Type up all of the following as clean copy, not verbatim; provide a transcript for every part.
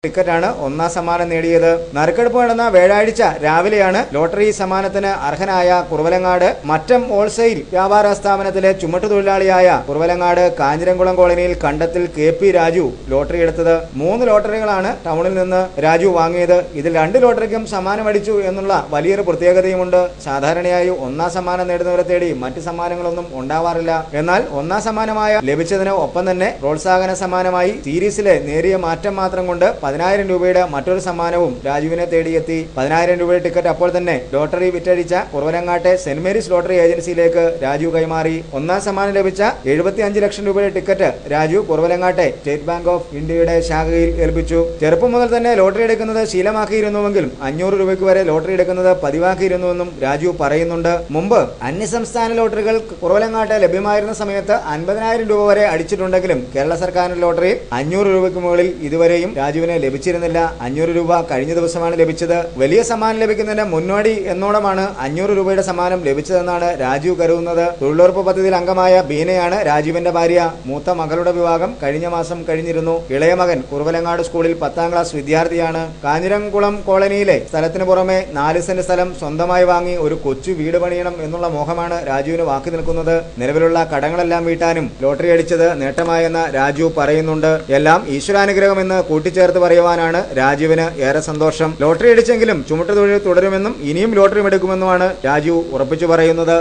ടിക്കറ്റാണ് ഒന്നാം സമ്മാനം നേടിയത്. നറുക്കെടുപ്പ് നടന്ന വ്യാഴാഴ്ച രാവിലെയാണ് ലോട്ടറി സമ്മാനത്തിന് അർഹനായ കുറവലങ്ങാട് മറ്റം ഹോൾസെയിൽ വ്യാപാര സ്ഥാപനത്തിലെ ചുമട്ടുതൊഴിലാളിയായ കുറവലങ്ങാട് കാഞ്ഞിരംകുളം കോളനിയിൽ കണ്ടത്തിൽ KP രാജു ലോട്ടറി എടുത്തത്. 3 ലോട്ടറികളാണ് ടൗണിൽ നിന്ന് രാജു വാങ്ങിയത്. ഇതിൽ 2 ലോട്ടറിക്കും സമ്മാനമടിച്ചു എന്നുള്ള വലിയൊരു പ്രത്യേകതയുമുണ്ട്. സാധാരണയായി ഒന്നാം സമ്മാനം നേടുന്നവരെ തേടി മറ്റ് സമ്മാനങ്ങളൊന്നും ഉണ്ടാവാറില്ല. എന്നാൽ ഒന്നാം സമ്മാനമായ ലഭിച്ചതിന് ഒപ്പം തന്നെ പ്രോത്സാഹന സമ്മാനമായി സീരീസിലെ നേരിയ മാറ്റം മാത്രം കൊണ്ട് 10,000 രൂപയുടെ മറ്റൊരു സമ്മാനവും രാജുവിനെ തേടിയെത്തി. 10,000 രൂപയുടെ ടിക്കറ്റ് അപ്പോൾ തന്നെ ലോട്ടറി വിറ്റഴിച്ച കുറവലങ്ങാട്ടെ സെന്റ് മേരീസ് ലോട്ടറി ഏജൻസിയിലേക്ക് രാജു കൈമാറി. ഒന്നാം സമ്മാനം ലഭിച്ച 75 ലക്ഷം രൂപയുടെ ടിക്കറ്റ് രാജു കുറവലങ്ങാട്ടെ സ്റ്റേറ്റ് ബാങ്ക് ഓഫ് ഇന്ത്യയുടെ ശാഖയിൽ ഏൽപ്പിച്ചു. ചെറുപ്പം മുതൽ തന്നെ ലോട്ടറി എടുക്കുന്നത് ശീലമാക്കിയിരുന്നുവെങ്കിലും 500 രൂപയ്ക്ക് വരെ ലോട്ടറി എടുക്കുന്നത് പതിവാക്കിയിരുന്നുവെന്നും രാജു പറയുന്നുണ്ട്. മുമ്പ് അന്യസംസ്ഥാന ലോട്ടറികൾ കുറവലങ്ങാട്ടെ ലഭ്യമായിരുന്ന സമയത്ത് 50,000 രൂപ വരെ അടിച്ചിട്ടുണ്ടെങ്കിലും കേരള സർക്കാരിന്റെ ലോട്ടറിയിൽ 500 രൂപയ്ക്ക് മുകളിൽ ഇതുവരെയും രാജുവിനെ ലഭിച്ചിരുന്നില്ല. 500 രൂപ കഴിഞ്ഞ ദിവസമാണ് ലഭിച്ചത്. വലിയ സമ്മാനം ലഭിക്കുന്നതിന്റെ മുന്നോടി എന്നോണമാണ് 500 രൂപയുടെ സമ്മാനം ലഭിച്ചതെന്നാണ് രാജു കരുതുന്നത്. തൊഴിലുറപ്പ് പദ്ധതിയിൽ അംഗമായ ബീനയാണ് രാജുവിന്റെ ഭാര്യ. മൂത്ത മകളുടെ വിവാഹം കഴിഞ്ഞ മാസം കഴിഞ്ഞിരുന്നു. ഇളയ മകൻ കുറവലങ്ങാട് സ്കൂളിൽ 10ാം ക്ലാസ് വിദ്യാർത്ഥിയാണ്. കാഞ്ഞിരംകുളം കോളനിയിലെ സ്ഥലത്തിന് പുറമെ 4 സെന്റ് സ്ഥലം സ്വന്തമായി വാങ്ങി ഒരു കൊച്ചു വീട് പണിയണം എന്നുള്ള മോഹമാണ് രാജുവിന് ബാക്കി നിൽക്കുന്നത്. നിലവിലുള്ള കടങ്ങളെല്ലാം വീട്ടാനും ലോട്ടറി അടിച്ചത് നേട്ടമായെന്ന് രാജു പറയുന്നുണ്ട്. എല്ലാം ഈശ്വരാനുഗ്രഹമെന്ന് കൂട്ടിച്ചേർത്ത് പറയുവാനാണ് രാജുവിന് ഏറെ സന്തോഷം. ലോട്ടറി അടിച്ചെങ്കിലും ചുമട്ടുതൊഴിൽ തുടരുമെന്നും ഇനിയും ലോട്ടറി എടുക്കുമെന്നുമാണ് രാജു ഉറപ്പിച്ചു പറയുന്നത്.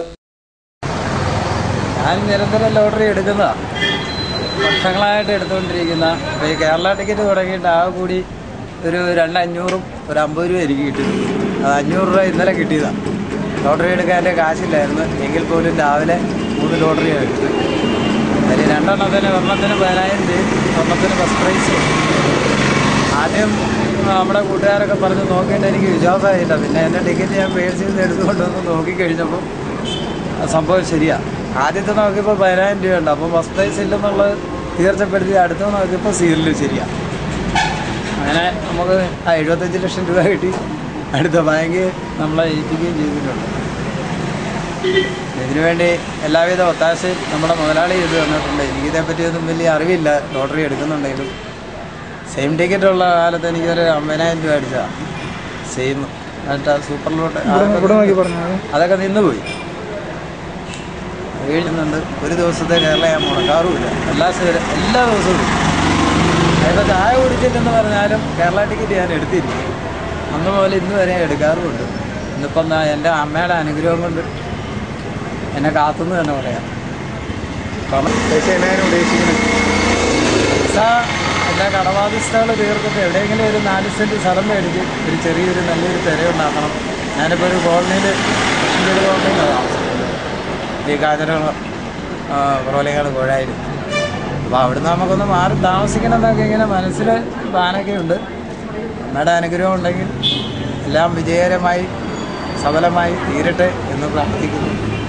ഞാൻ നിരന്തരം ലോട്ടറി എടുക്കുന്നതാണ്, വർഷങ്ങളായിട്ട് എടുത്തുകൊണ്ടിരിക്കുന്ന. ഇപ്പോൾ ഈ കേരള ടിക്കറ്റ് തുടങ്ങിയിട്ട് ആ കൂടി ഒരു 2,500 ഒരു 50 രൂപ എനിക്ക് കിട്ടി. അത് 500 രൂപ ഇന്നലെ കിട്ടിയതാണ്. ലോട്ടറി എടുക്കാൻ എൻ്റെ കാശില്ലായിരുന്നു. എങ്കിൽ പോലും രാവിലെ 3 ലോട്ടറിയാണ് എടുത്തത്. അതിൽ 2 എണ്ണത്തിന് 10,000 രൂപയും ഒരെണ്ണത്തിന് ഫസ്റ്റ് പ്രൈസ്. ആദ്യം നമ്മുടെ കൂട്ടുകാരൊക്കെ പറഞ്ഞ് നോക്കിയിട്ട് എനിക്ക് വിശ്വാസമായില്ല. പിന്നെ എൻ്റെ ടിക്കറ്റ് ഞാൻ പേഴ്സിൽ നിന്ന് എടുത്തുകൊണ്ടൊന്ന് നോക്കിക്കഴിഞ്ഞപ്പോൾ സംഭവം ശരിയാണ്. ആദ്യത്തെ നോക്കിയപ്പോൾ 10,000 രൂപയുണ്ട്. അപ്പം ഫസ്റ്റ് പ്രൈസ് ഇല്ലെന്നുള്ളത് തീർച്ചപ്പെടുത്തി അടുത്ത നോക്കിയപ്പോൾ സീരിയൽ ശരിയാണ്. അങ്ങനെ നമുക്ക് 75 ലക്ഷം രൂപ കിട്ടി. അടുത്ത ബാങ്ക് നമ്മളെ ഏൽപ്പിക്കുകയും ചെയ്തിട്ടുണ്ട്. ഇതിനുവേണ്ടി എല്ലാവിധ ഒത്താശയും നമ്മുടെ മുതലാളി ചെയ്ത് തന്നിട്ടുണ്ട്. എനിക്കിതേപ്പറ്റിയൊന്നും വലിയ അറിവില്ല. ലോട്ടറി എടുക്കുന്നുണ്ടെങ്കിലും സെയിം ടിക്കറ്റുള്ള കാലത്ത് എനിക്കൊരു 50,000 രൂപ അടിച്ചതാണ്. സെയിം മറ്റേ സൂപ്പർ ലോട്ടറി അതൊക്കെ നിന്നുപോയി. വീഴുന്നുണ്ട്. ഒരു ദിവസത്തെ കേരള ഞാൻ മുടക്കാറുമില്ല. എല്ലാ ദിവസവും അതിപ്പോൾ ചായ കുടിച്ചിട്ടെന്ന് പറഞ്ഞാലും കേരള ടിക്കറ്റ് ഞാൻ എടുത്തിരിക്കും. അന്ന് മുതൽ ഇന്ന് വരെ എടുക്കാറുമുണ്ട്. ഇന്നിപ്പം എൻ്റെ അമ്മയുടെ അനുഗ്രഹം കൊണ്ട് എന്നെ കാത്തുനിന്ന് തന്നെ പറയാം. പൈസ എൻ്റെ കടബാധ്യതകൾ തീർത്തിട്ട് എവിടെയെങ്കിലും ഒരു 4 സെന്റ് സ്ഥലം മേടിച്ച് ഒരു ചെറിയൊരു നല്ലൊരു തിരയുണ്ടാക്കണം. ഞാനിപ്പോൾ ഒരു കോളനിയിൽ കോളനിയിലാണ് താമസിക്കുന്നത്. ഈ കാഞ്ഞിരംകുളം കുറവലങ്ങാട് കോഴായിരുന്നു. അപ്പോൾ അവിടുന്ന് നമുക്കൊന്ന് മാറി താമസിക്കണം എന്നൊക്കെ ഇങ്ങനെ മനസ്സിൽ പ്ലാനൊക്കെ ഉണ്ട്. അമ്മയുടെ അനുഗ്രഹം ഉണ്ടെങ്കിൽ എല്ലാം വിജയകരമായി സഫലമായി തീരട്ടെ എന്ന് പ്രാർത്ഥിക്കുന്നു.